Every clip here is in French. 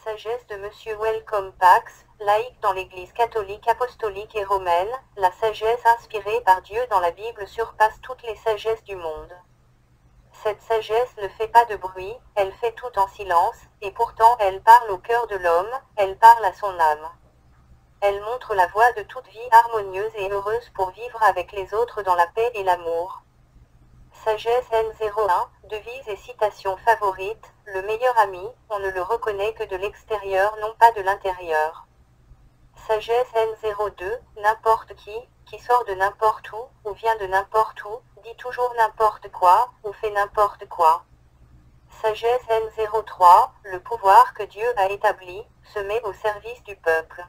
Sagesse de Monsieur Wellcome Pax, laïque dans l'Église catholique apostolique et romaine, la sagesse inspirée par Dieu dans la Bible surpasse toutes les sagesses du monde. Cette sagesse ne fait pas de bruit, elle fait tout en silence, et pourtant elle parle au cœur de l'homme, elle parle à son âme. Elle montre la voie de toute vie harmonieuse et heureuse pour vivre avec les autres dans la paix et l'amour. Sagesse N01, devise et citation favorite, le meilleur ami, on ne le reconnaît que de l'extérieur non pas de l'intérieur. Sagesse N02, n'importe qui sort de n'importe où, ou vient de n'importe où, dit toujours n'importe quoi, ou fait n'importe quoi. Sagesse N03, le pouvoir que Dieu a établi, se met au service du peuple.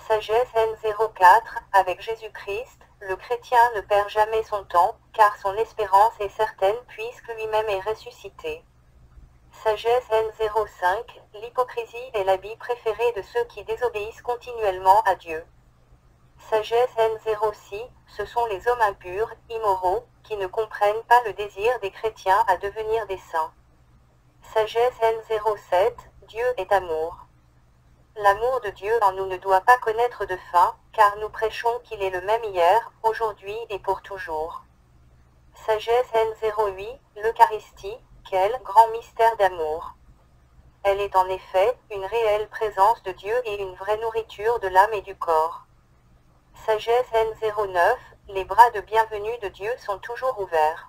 Sagesse N04, avec Jésus-Christ, le chrétien ne perd jamais son temps, car son espérance est certaine puisque lui-même est ressuscité. Sagesse N05, l'hypocrisie est l'habit préféré de ceux qui désobéissent continuellement à Dieu. Sagesse N06, ce sont les hommes impurs, immoraux, qui ne comprennent pas le désir des chrétiens à devenir des saints. Sagesse N07, Dieu est amour. L'amour de Dieu en nous ne doit pas connaître de fin, car nous prêchons qu'il est le même hier, aujourd'hui et pour toujours. Sagesse N08, l'Eucharistie, quel grand mystère d'amour. Elle est en effet une réelle présence de Dieu et une vraie nourriture de l'âme et du corps. Sagesse N09, les bras de bienvenue de Dieu sont toujours ouverts.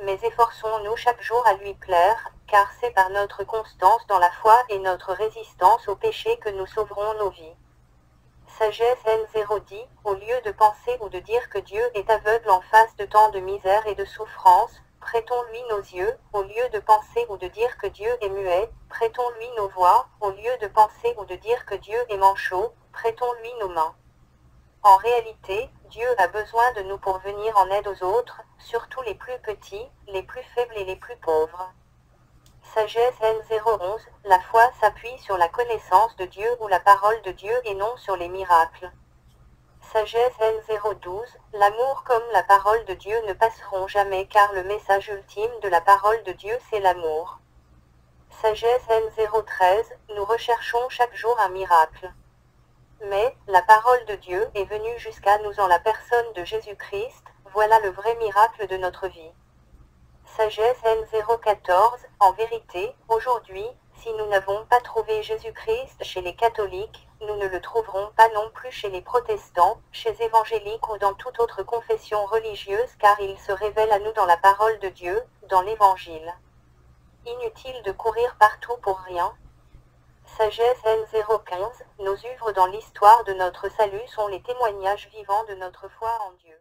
Mais efforçons-nous chaque jour à lui plaire, car c'est par notre constance dans la foi et notre résistance au péché que nous sauverons nos vies. Sagesse N010, au lieu de penser ou de dire que Dieu est aveugle en face de tant de misère et de souffrance, prêtons-lui nos yeux, au lieu de penser ou de dire que Dieu est muet, prêtons-lui nos voix, au lieu de penser ou de dire que Dieu est manchot, prêtons-lui nos mains. En réalité, Dieu a besoin de nous pour venir en aide aux autres, surtout les plus petits, les plus faibles et les plus pauvres. Sagesse N011, la foi s'appuie sur la connaissance de Dieu ou la parole de Dieu et non sur les miracles. Sagesse N012, l'amour comme la parole de Dieu ne passeront jamais car le message ultime de la parole de Dieu c'est l'amour. Sagesse N013, nous recherchons chaque jour un miracle. Mais, la parole de Dieu est venue jusqu'à nous en la personne de Jésus-Christ, voilà le vrai miracle de notre vie. Sagesse N014, en vérité, aujourd'hui, si nous n'avons pas trouvé Jésus-Christ chez les catholiques, nous ne le trouverons pas non plus chez les protestants, chez évangéliques ou dans toute autre confession religieuse car il se révèle à nous dans la parole de Dieu, dans l'Évangile. Inutile de courir partout pour rien. Sagesse N015, nos œuvres dans l'histoire de notre salut sont les témoignages vivants de notre foi en Dieu.